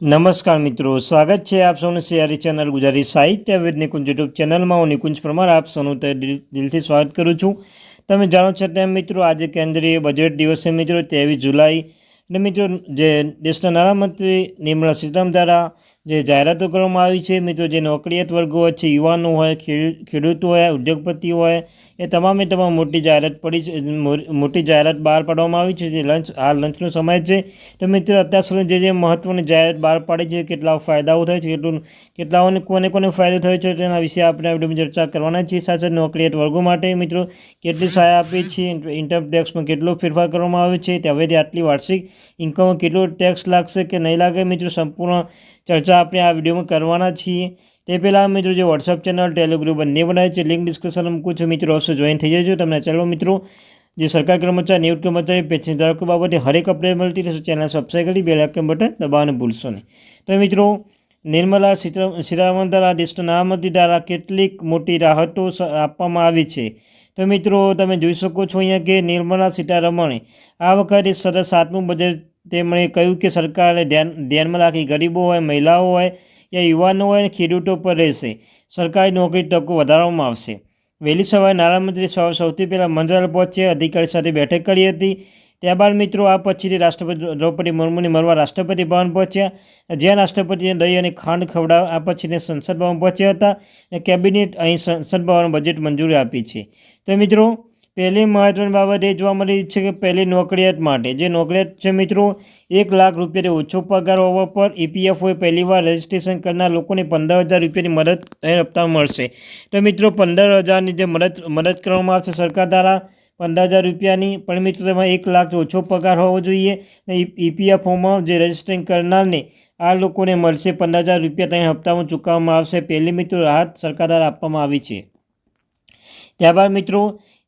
નમસ્કાર મિત્રો, સ્વાગત છે આપ સૌનું સિયારી ચેનલ ગુજરાતી સાહિત્ય વિદ નિકુંજ યુટ્યુબ ચેનલમાં. હું નિકુંજ પરમાર આપ સૌનું દિલથી સ્વાગત કરું છું. તમે જાણો છો તેમ મિત્રો, આજે કેન્દ્રીય બજેટ દિવસ છે મિત્રો, 23 જુલાઈ. અને મિત્રો, જે દેશના નાણામંત્રી નિર્મલા સીતારામન દ્વારા જે જાહેરાતો કરવામાં આવી છે મિત્રો, જે નોકરિયાત વર્ગો હોય છે, યુવાનો હોય, ખેડૂતો હોય, ઉદ્યોગપતિઓ હોય, એ તમામે તમામ મોટી જાહેરાત બહાર પાડવામાં આવી છે. જે લંચનો સમય છે. તો મિત્રો, અત્યાર સુધી જે મહત્ત્વની જાહેરાત બહાર પાડી છે, કેટલા ફાયદાઓ થાય છે, કેટલાઓને કોને ફાયદો થયો છે, તેના વિશે આપણે આ વિડીયોમાં ચર્ચા કરવાના છીએ. સાથે નોકરિયાત વર્ગો માટે મિત્રો કેટલી સહાય આપી છે, ઇન્કમ ટેક્સમાં કેટલો ફેરફાર કરવામાં આવ્યો છે, તે હવેથી આટલી વાર્ષિક ઇન્કમમાં કેટલો ટેક્સ લાગશે કે નહીં લાગે મિત્રો, સંપૂર્ણ ચર્ચા આપણે આ વિડીયોમાં કરવાના છીએ. તે પહેલાં મિત્રો, જે વોટ્સઅપ ચેનલ, ટેલિગ્રુપ બંને બનાવે છે, લિંક ડિસ્ક્રિપ્શનમાં મૂકું છું મિત્રો, અવશ્ય જોઈન થઈ જજો. તમને ચાલો મિત્રો, જે સરકારી કર્મચારી, નિવૃત્ત કર્મચારી, પેન્શન ધારકો બાબતે હરેક અપડેટ મળતી રહેશે. ચેનલ સબસ્ક્રાઈબ કરી બેલ આઇકન બટન દબાવવાનું ભૂલશો નહીં. તો મિત્રો, નિર્મલા સીતારામન દ્વારા દેશના નાણામંત્રી દ્વારા કેટલીક મોટી રાહતો આપવામાં આવી છે. તો મિત્રો, તમે જોઈ શકો છો અહીંયા કે નિર્મલા સીતારમણે આ વખતે સતત 7મું બજેટ તેમણે કહ્યું કે સરકારે ધ્યાનમાં રાખી ગરીબો હોય, મહિલાઓ હોય યા યુવાનો હોય અને ખેડૂતો પર રહેશે. સરકારી નોકરી તકો વધારવામાં આવશે. વહેલી સવારે નાણામંત્રી સૌથી પહેલાં મંત્રાલય પહોંચ્યા, અધિકારી સાથે બેઠક કરી હતી. ત્યારબાદ મિત્રો, આ પછીથી રાષ્ટ્રપતિ દ્રૌપદી મુર્મુને મળવા રાષ્ટ્રપતિ ભવન પહોંચ્યા, જ્યાં રાષ્ટ્રપતિને દહીં અને ખાંડ ખવડાવવા આ પછીને સંસદ ભવન પહોંચ્યા હતા અને કેબિનેટ અહીં સંસદ ભવન બજેટ મંજૂરી આપી છે. તો મિત્રો, પહેલી મહત્ત્વની બાબત એ જોવા મળી છે કે પહેલી નોકરિયાત માટે જે નોકરિયાત છે મિત્રો, 1 લાખ રૂપિયાથી ઓછો પગાર હોવા પર EPFOએ પહેલીવાર રજિસ્ટ્રેશન કરનાર લોકોને 15,000 રૂપિયાની મદદ હપ્તા મળશે. તો મિત્રો, 15,000ની જે મદદ કરવામાં આવશે સરકાર દ્વારા 15,000 રૂપિયાની. પણ મિત્રો, તેમાં 1 લાખથી ઓછો પગાર હોવો જોઈએ. EPFOમાં જે રજિસ્ટ્રેશન કરનારને આ લોકોને મળશે 15,000 રૂપિયા ત્રણ હપ્તામાં ચૂકવવામાં આવશે. પહેલી મિત્રો રાહત સરકાર દ્વારા આપવામાં આવી છે. ત્યારબાદ મિત્રો,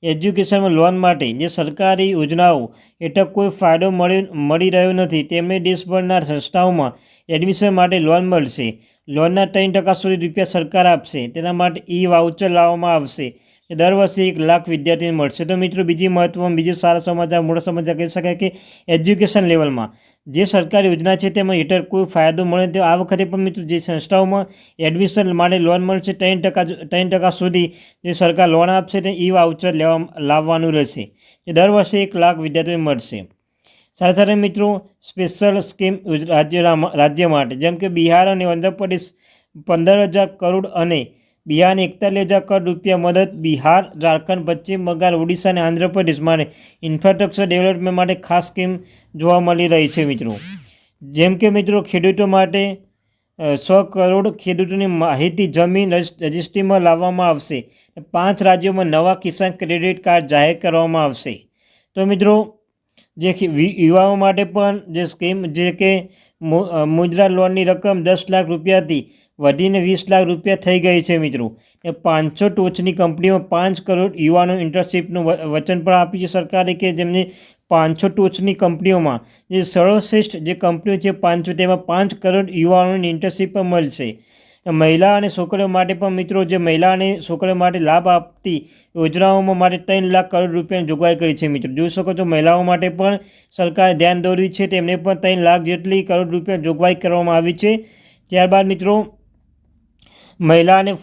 એજ્યુકેશનમાં લોન માટે જે સરકારી યોજનાઓ હેઠળ કોઈ ફાયદો મળી રહ્યો નથી, તેમને દેશભરના સંસ્થાઓમાં એડમિશન માટે લોન મળશે. લોનના 3% સુધી રૂપિયા સરકાર આપશે. તેના માટે વાઉચર લાવવામાં આવશે. દર વર્ષે 1 લાખ વિદ્યાર્થીને મળશે. તો મિત્રો, બીજું સારા સમાચાર, મોટા સમાચાર કહી શકાય કે એજ્યુકેશન લેવલમાં જે સરકારી યોજના છે તેમાં હેઠળ કોઈ ફાયદો મળે તો આ વખતે પણ મિત્રો જે સંસ્થાઓમાં એડમિશન માટે લોન મળશે 3% સુધી જે સરકાર લોન આપશે તે વાઉચર લાવવાનું રહેશે. એ દર વર્ષે 1 લાખ વિદ્યાર્થીઓને મળશે. સાથે સાથે મિત્રો, સ્પેશિયલ સ્કીમ રાજ્ય માટે જેમ કે બિહાર અને આંધ્રપ્રદેશ 15,000 કરોડ અને બિહારને 41,000 કરોડ રૂપિયા મદદ. બિહાર, ઝારખંડ, પશ્ચિમ બંગાળ, ઓડિશા અને આંધ્રપ્રદેશ માટે ઇન્ફ્રાસ્ટ્રક્ચર ડેવલપમેન્ટ માટે ખાસ સ્કીમ જોવા મળી રહી છે મિત્રો. જેમ કે મિત્રો, ખેડૂતો માટે 100 કરોડ ખેડૂતોની માહિતી જમીન રજિસ્ટ્રીમાં લાવવામાં આવશે. 5 રાજ્યોમાં નવા કિસાન ક્રેડિટ કાર્ડ જાહેર કરવામાં આવશે. તો મિત્રો, જે યુવાનો માટે પણ જે સ્કીમ જે કે મુદ્રા લોનની રકમ 10 લાખ રૂપિયાથી વધીને 20 લાખ રૂપિયા થઈ ગઈ છે મિત્રો. એ 500 ટોચની કંપનીઓમાં 5 કરોડ યુવાનો ઇન્ટર્નશીપનું વચન પણ આપ્યું છે સરકારે કે જેમની 500 ટોચની કંપનીઓમાં જે સર્વશ્રેષ્ઠ જે કંપનીઓ છે 500, તેમાં 5 કરોડ યુવાનોની ઇન્ટર્નશીપ પણ મળશે. મહિલા અને છોકરીઓ માટે પણ મિત્રો, જે મહિલા અને છોકરીઓ માટે લાભ આપતી યોજનાઓમાં માટે 3 લાખ કરોડ રૂપિયાની જોગવાઈ કરી છે મિત્રો. જોઈ શકો છો, મહિલાઓ માટે પણ સરકારે ધ્યાન દોર્યું છે, તેમને પણ 3 લાખ જેટલી કરોડ રૂપિયા જોગવાઈ કરવામાં આવી છે. ત્યારબાદ મિત્રો, મહિલા અને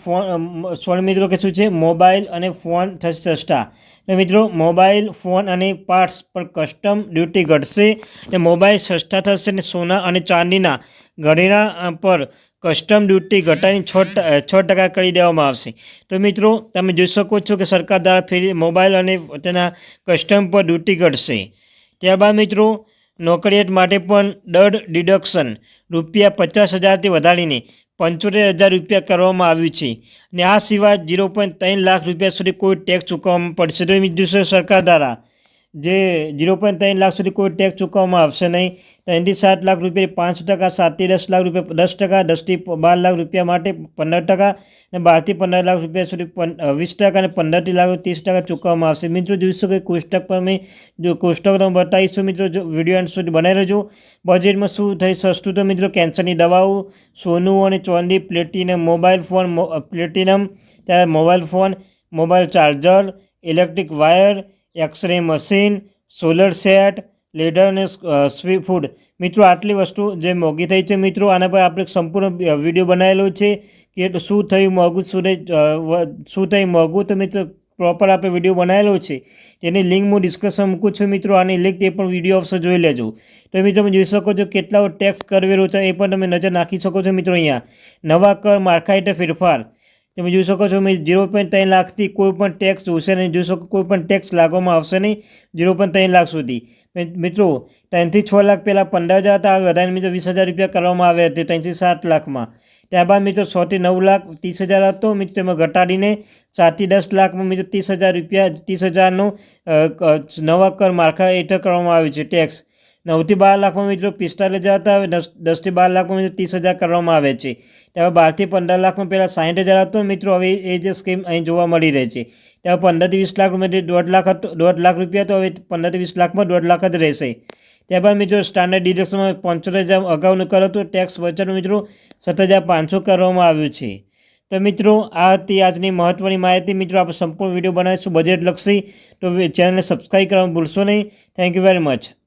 ફોન મિત્રો કે શું છે, મોબાઈલ અને ફોન થશે સસ્તા. મિત્રો, મોબાઈલ ફોન અને પાર્ટ્સ પર કસ્ટમ ડ્યુટી ઘટશે અને મોબાઈલ સસ્તા થશે અને સોના અને ચાંદીના ઘરેણા પર કસ્ટમ ડ્યુટી ઘટાડીને 6% કરી દેવામાં આવશે. તો મિત્રો, તમે જોઈ શકો છો કે સરકાર દ્વારા ફરી મોબાઈલ અને તેના કસ્ટમ પર ડ્યુટી ઘટશે. ત્યારબાદ મિત્રો, નોકરિયાત માટે પણ દર ડિડક્શન રૂપિયા 50,000થી વધારીને 75,000 રૂપિયા કરવામાં આવ્યું છે. અને આ સિવાય 0.3 લાખ રૂપિયા સુધી કોઈ ટેક્સ ચૂકવવામાં પડશે. તો બીજું સરકાર દ્વારા જે 0.3 લાખ સુધી કોઈ ટેક્સ ચૂકવવામાં આવશે નહીં. 3 થી 7 લાખ રૂપિયા 5%, 7 થી 10 લાખ રૂપિયા 10%, 10 થી 12 લાખ રૂપિયા માટે 15% અને 12 થી 15 લાખ રૂપિયા સુધી 20% અને 15 થી લાખ 30% ચૂકવવામાં આવશે. મિત્રો, જોઈ શકો કોષ્ટક પર મેં કોષ્ટક તમે બતાવીશું મિત્રો, જો વિડીયો અંત સુધી બનાવી રહેજો. બજેટમાં શું થઈ સસ્તું? તો મિત્રો, કેન્સરની દવાઓ, સોનું અને ચાંદી, પ્લેટિનમ મોબાઈલ ફોન, ત્યારે mobile phone, mobile charger, electric wire, x-ray machine, solar set, ladder અને સ્વી ફૂડ મિત્રો આટલી વસ્તુ જે મોંઘી થઈ છે મિત્રો, આના પર આપણે સંપૂર્ણ વિડીયો બનાવેલો છે કે શું થયું મોંઘું, શું થયું મોંઘું. તો મિત્રો પ્રોપર આપણે વિડીયો બનાવેલો છે, તેની લિંક હું ડિસ્ક્રિપ્શનમાં મૂકું છું મિત્રો. આની લિંક એ પણ વિડીયો આવશે, જોઈ લેજો. તો મિત્રો તમે જોઈ શકો છો કેટલા ટેક્સ કરવેરો છે, એ પણ તમે નજર નાખી શકો છો મિત્રો. અહીંયા નવા કર માળખા હેઠળ ફેરફાર તમે જોઈ શકો છો. 0.3 લાખથી કોઈ પણ ટેક્સ જોશે નહીં, જોઈ શકો કોઈ પણ ટેક્સ લાગવામાં આવશે નહીં 0.3 લાખ સુધી. મિત્રો 3 થી 6 લાખ પહેલાં 15,000 હતા, હવે વધારે મિત્રો 20,000 રૂપિયા કરવામાં આવ્યા હતા 3 થી 7 લાખમાં. ત્યારબાદ મિત્રો 6 થી 9 લાખ 30,000 હતો મિત્રો, તેમાં ઘટાડીને 7 થી 10 લાખમાં મિત્રો 30,000 રૂપિયા 30,000નો નવા કર માળખા હેઠળ કરવામાં આવ્યું છે ટેક્સ. 9 થી 12 લાખમાં મિત્રો 45,000 હતા, હવે 10 થી 12 લાખમાં મિત્રો 30,000 કરવામાં આવે છે. ત્યારબાદ 12 થી 15 લાખમાં પહેલાં 60,000 હતો મિત્રો, હવે એ જે સ્કીમ અહીં જોવા મળી રહે છે. ત્યારબાદ 15 થી 20 લાખમાંથી 1.5 લાખ હતો, 1.5 લાખ રૂપિયા હતો, હવે 15 થી 20 લાખમાં 1.5 લાખ જ રહેશે. ત્યારબાદ મિત્રો સ્ટાન્ડર્ડ ડિડક્શનમાં 75,000 અગાઉનું કર હતું, ટેક્સ બચાવનું મિત્રો 7,500 કરવામાં આવ્યું છે. તો મિત્રો આ હતી આજની મહત્ત્વની માહિતી. મિત્રો આપણે સંપૂર્ણ વિડીયો બનાવીશું બજેટ લક્ષી, તો ચેનલને સબસ્ક્રાઈબ કરવાનું ભૂલશો નહીં. Thank you very much.